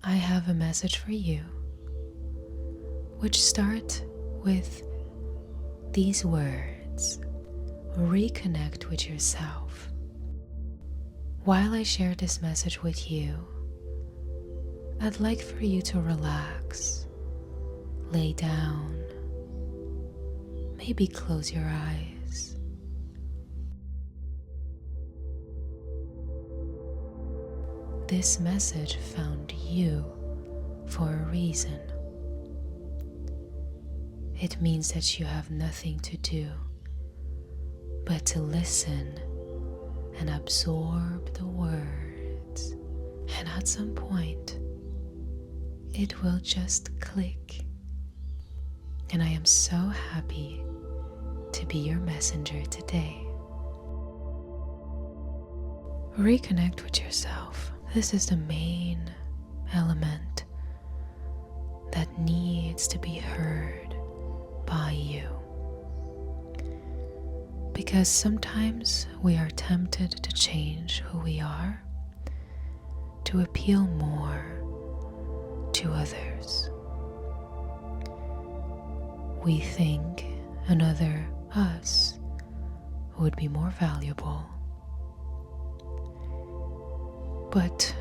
I have a message for you, which start with these words: reconnect with yourself. While I share this message with you, I'd like for you to relax, lay down, maybe close your eyes. This message found you for a reason. It means that you have nothing to do but to listen and absorb the words, and at some point it will just click. And I am so happy to be your messenger today. Reconnect with yourself. This is the main element that needs to be heard by you. Because sometimes we are tempted to change who we are, to appeal more to others. We think another us would be more valuable. But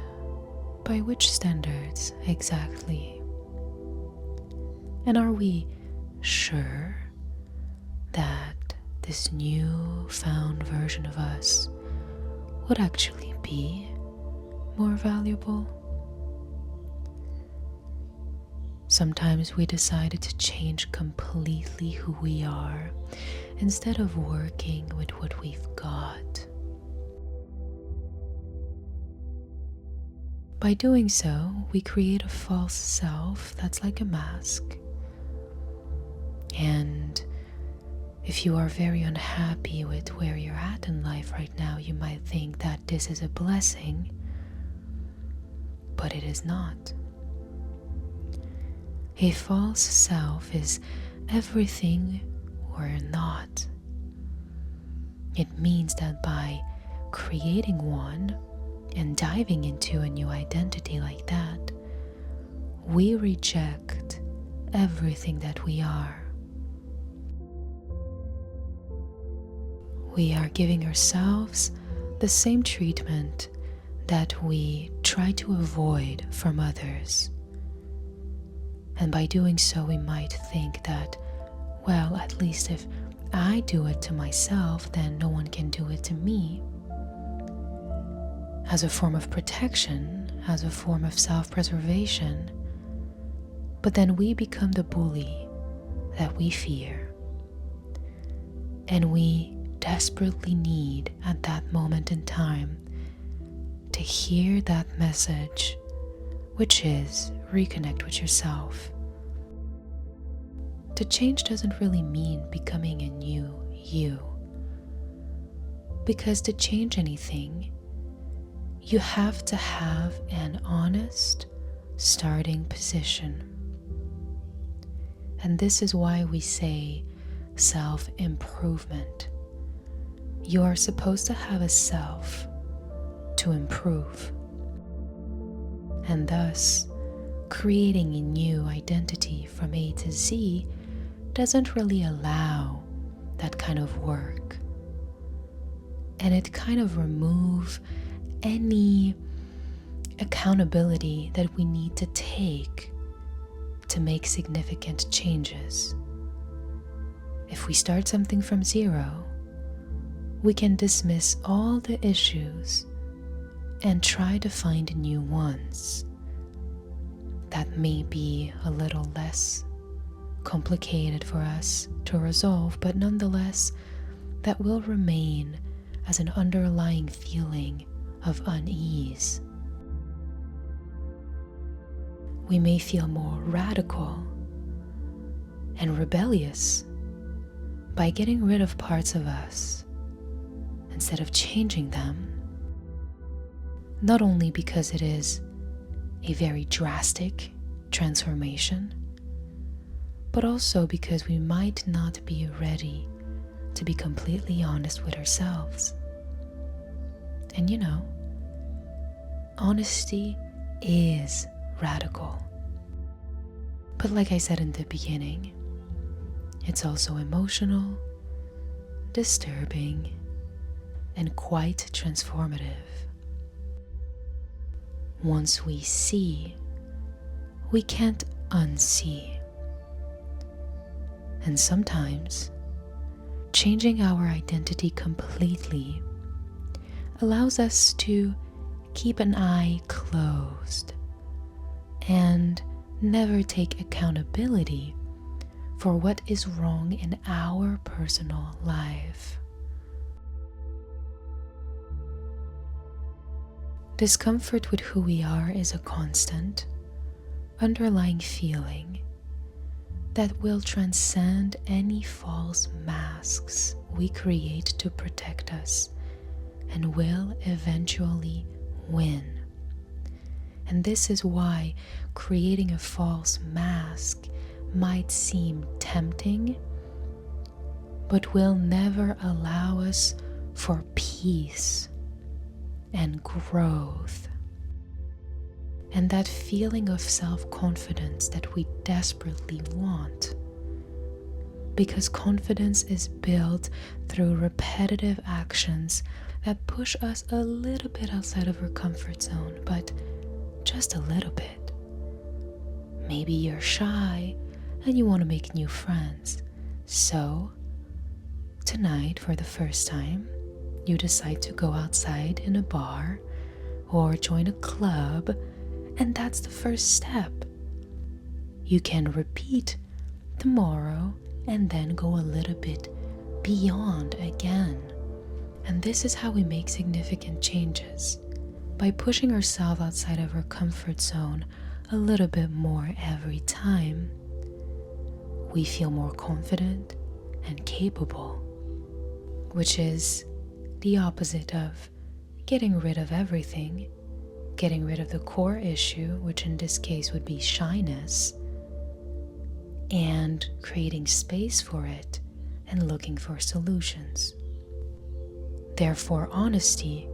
by which standards exactly? And are we sure that this new-found version of us would actually be more valuable? Sometimes we decided to change completely who we are instead of working with what we've got. By doing so, we create a false self that's like a mask. And if you are very unhappy with where you're at in life right now, you might think that this is a blessing, but it is not. A false self is everything or not. It means that by creating one and diving into a new identity like that, we reject everything that we are. We are giving ourselves the same treatment that we try to avoid from others. And by doing so, we might think that, well, at least if I do it to myself, then no one can do it to me. As a form of protection, as a form of self-preservation. But then we become the bully that we fear. And we desperately need at that moment in time to hear that message, which is reconnect with yourself. To change doesn't really mean becoming a new you. Because to change anything, you have to have an honest starting position. And this is why we say self-improvement. You are supposed to have a self to improve. And thus, creating a new identity from A to Z doesn't really allow that kind of work. And it kind of removes any accountability that we need to take to make significant changes. If we start something from zero, we can dismiss all the issues and try to find new ones that may be a little less complicated for us to resolve, but nonetheless that will remain as an underlying feeling of unease. We may feel more radical and rebellious by getting rid of parts of us instead of changing them, not only because it is a very drastic transformation, but also because we might not be ready to be completely honest with ourselves. And you know, honesty is radical. But like I said in the beginning, it's also emotional, disturbing, and quite transformative. Once we see, we can't unsee. And sometimes, changing our identity completely allows us to keep an eye closed and never take accountability for what is wrong in our personal life. Discomfort with who we are is a constant, underlying feeling that will transcend any false masks we create to protect us and will eventually win. And this is why creating a false mask might seem tempting, but will never allow us for peace and growth. And that feeling of self-confidence that we desperately want. Because confidence is built through repetitive actions that push us a little bit outside of our comfort zone, but just a little bit. Maybe you're shy and you want to make new friends. So, tonight, for the first time, you decide to go outside in a bar or join a club, and that's the first step. You can repeat tomorrow and then go a little bit beyond again. And this is how we make significant changes. By pushing ourselves outside of our comfort zone a little bit more every time, we feel more confident and capable, which is the opposite of getting rid of everything, getting rid of the core issue, which in this case would be shyness, and creating space for it and looking for solutions. Therefore, honesty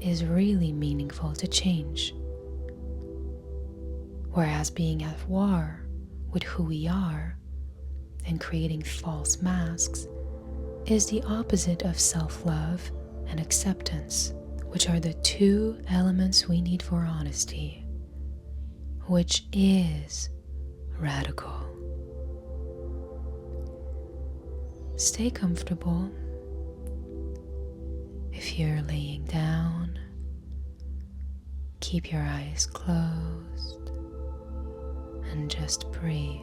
is really meaningful to change. Whereas being at war with who we are and creating false masks is the opposite of self-love and acceptance, which are the two elements we need for honesty, which is radical. Stay comfortable. If you're laying down, keep your eyes closed and just breathe.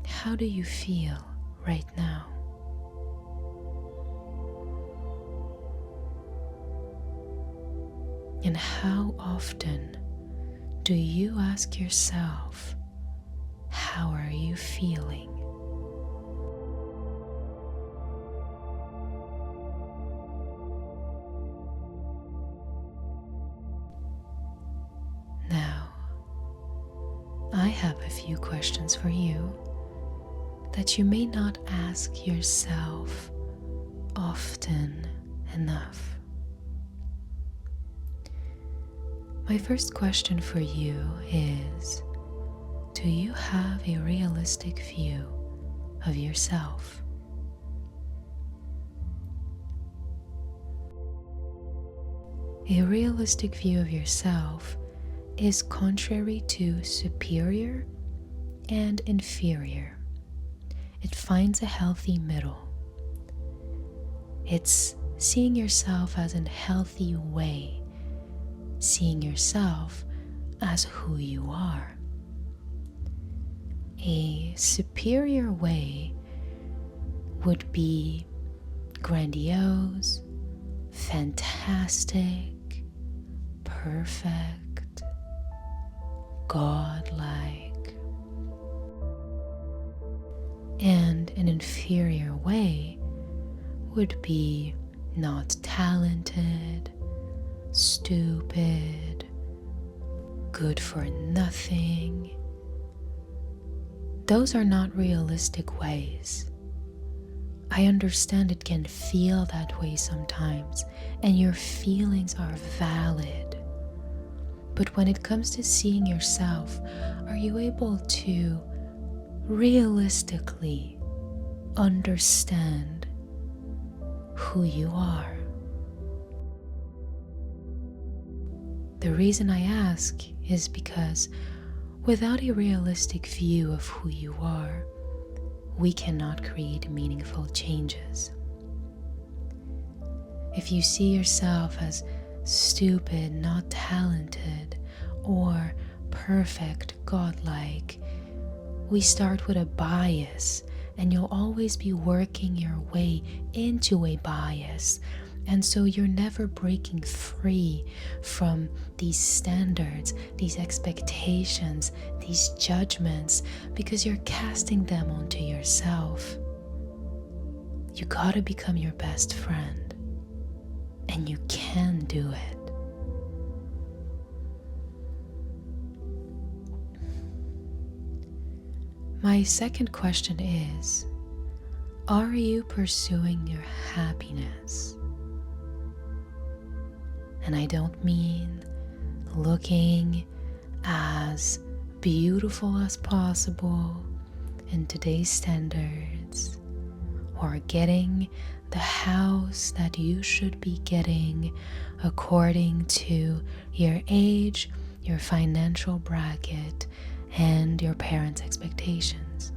How do you feel right now? And how often do you ask yourself, how are you feeling? Now, I have a few questions for you that you may not ask yourself often enough. My first question for you is, do you have a realistic view of yourself? A realistic view of yourself is contrary to superior and inferior. It finds a healthy middle. It's seeing yourself as a healthy way, seeing yourself as who you are. A superior way would be grandiose, fantastic, perfect, godlike. And an inferior way would be not talented, stupid, good for nothing. Those are not realistic ways. I understand it can feel that way sometimes, and your feelings are valid. But when it comes to seeing yourself, are you able to realistically understand who you are? The reason I ask is because without a realistic view of who you are, we cannot create meaningful changes. If you see yourself as stupid, not talented, or perfect, godlike, we start with a bias, and you'll always be working your way into a bias. And so you're never breaking free from these standards, these expectations, these judgments, because you're casting them onto yourself. You gotta become your best friend, and you can do it. My second question is, are you pursuing your happiness? And I don't mean looking as beautiful as possible in today's standards, or getting the house that you should be getting according to your age, your financial bracket, and your parents' expectations.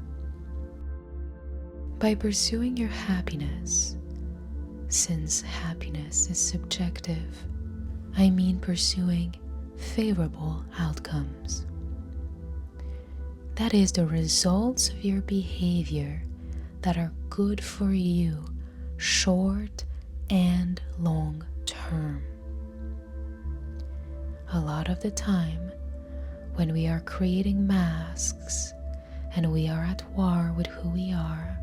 By pursuing your happiness, since happiness is subjective, I mean pursuing favorable outcomes. That is the results of your behavior that are good for you, short and long term. A lot of the time, when we are creating masks and we are at war with who we are,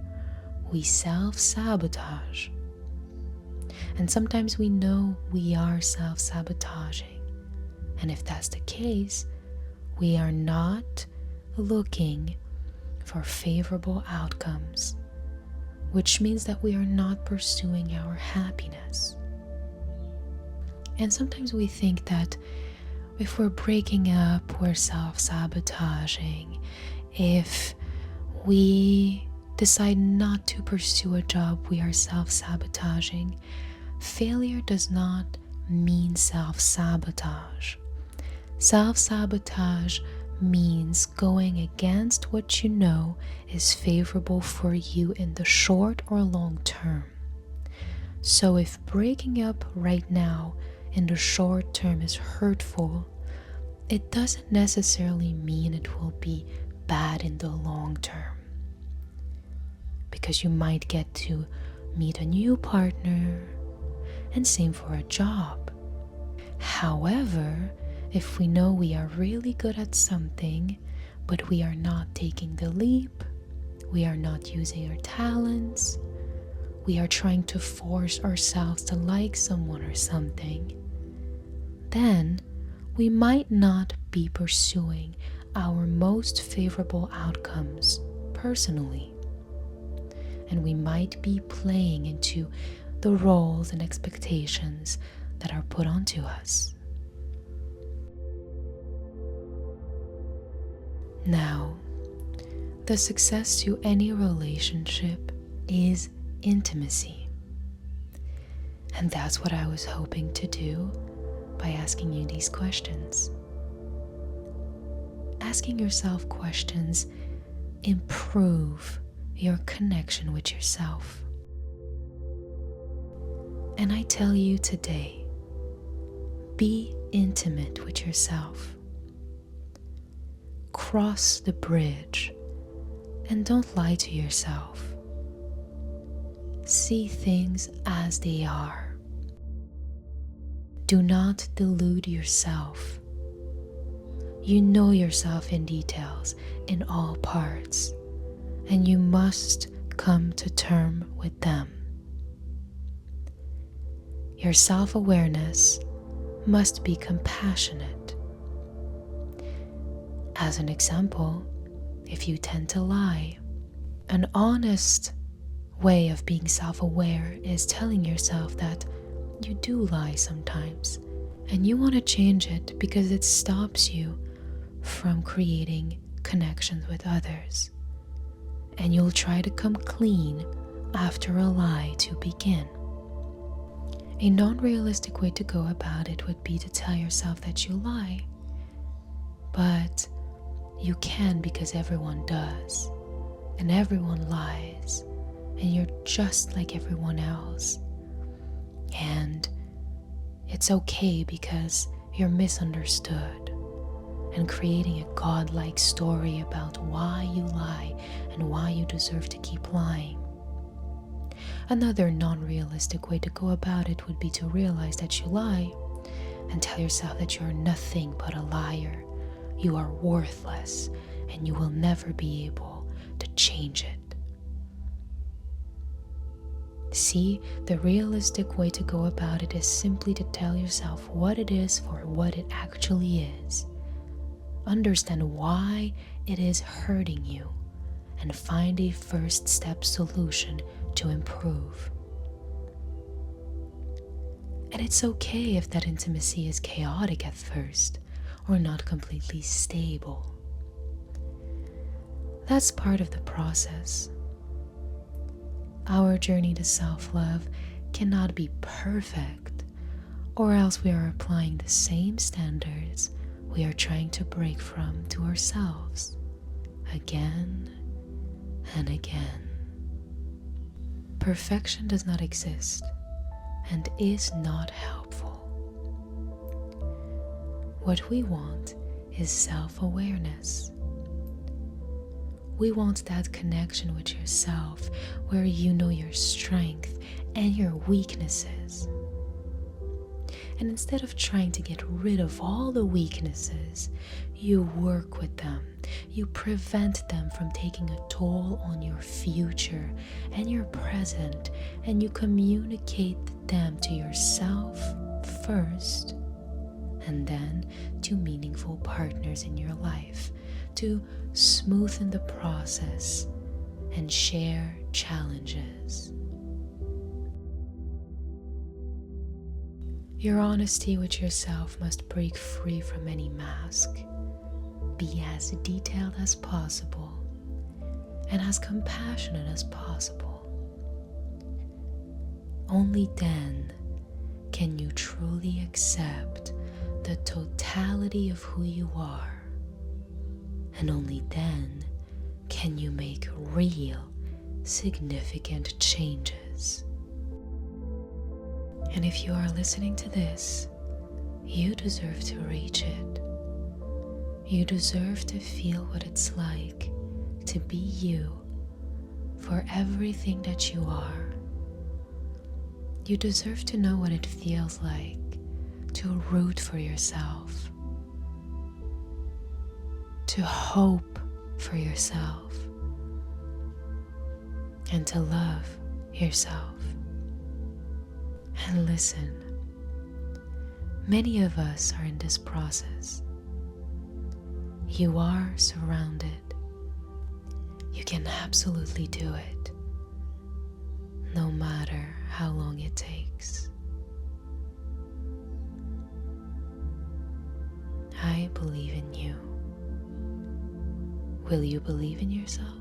we self-sabotage. And sometimes we know we are self-sabotaging. And if that's the case, we are not looking for favorable outcomes, which means that we are not pursuing our happiness. And sometimes we think that if we're breaking up, we're self-sabotaging. If we decide not to pursue a job, we are self-sabotaging. Failure does not mean self-sabotage. Self-sabotage means going against what you know is favorable for you in the short or long term. So if breaking up right now in the short term is hurtful, it doesn't necessarily mean it will be bad in the long term. Because you might get to meet a new partner, and same for a job. However, if we know we are really good at something, but we are not taking the leap, we are not using our talents, we are trying to force ourselves to like someone or something, then we might not be pursuing our most favorable outcomes personally. And we might be playing into the roles and expectations that are put onto us. Now, the success to any relationship is intimacy. And that's what I was hoping to do by asking you these questions. Asking yourself questions improve your connection with yourself. And I tell you today, be intimate with yourself. Cross the bridge and don't lie to yourself. See things as they are. Do not delude yourself. You know yourself in details, in all parts, and you must come to terms with them. Your self-awareness must be compassionate. As an example, if you tend to lie, an honest way of being self-aware is telling yourself that you do lie sometimes and you want to change it because it stops you from creating connections with others. And you'll try to come clean after a lie to begin. A non-realistic way to go about it would be to tell yourself that you lie. But you can because everyone does. And everyone lies. And you're just like everyone else. And it's okay because you're misunderstood. And creating a godlike story about why you lie and why you deserve to keep lying. Another non-realistic way to go about it would be to realize that you lie and tell yourself that you are nothing but a liar. You are worthless and you will never be able to change it. See, the realistic way to go about it is simply to tell yourself what it is for what it actually is. Understand why it is hurting you and find a first step solution to improve. And it's okay if that intimacy is chaotic at first or not completely stable. That's part of the process. Our journey to self-love cannot be perfect, or else we are applying the same standards we are trying to break from to ourselves again and again. Perfection does not exist and is not helpful. What we want is self-awareness. We want that connection with yourself where you know your strength and your weaknesses. And instead of trying to get rid of all the weaknesses, you work with them. You prevent them from taking a toll on your future and your present, and you communicate them to yourself first, and then to meaningful partners in your life to smoothen the process and share challenges. Your honesty with yourself must break free from any mask. Be as detailed as possible and as compassionate as possible. Only then can you truly accept the totality of who you are. And only then can you make real, significant changes. And if you are listening to this, you deserve to reach it. You deserve to feel what it's like to be you for everything that you are. You deserve to know what it feels like to root for yourself, to hope for yourself, and to love yourself. And listen, many of us are in this process. You are surrounded. You can absolutely do it, no matter how long it takes. I believe in you. Will you believe in yourself?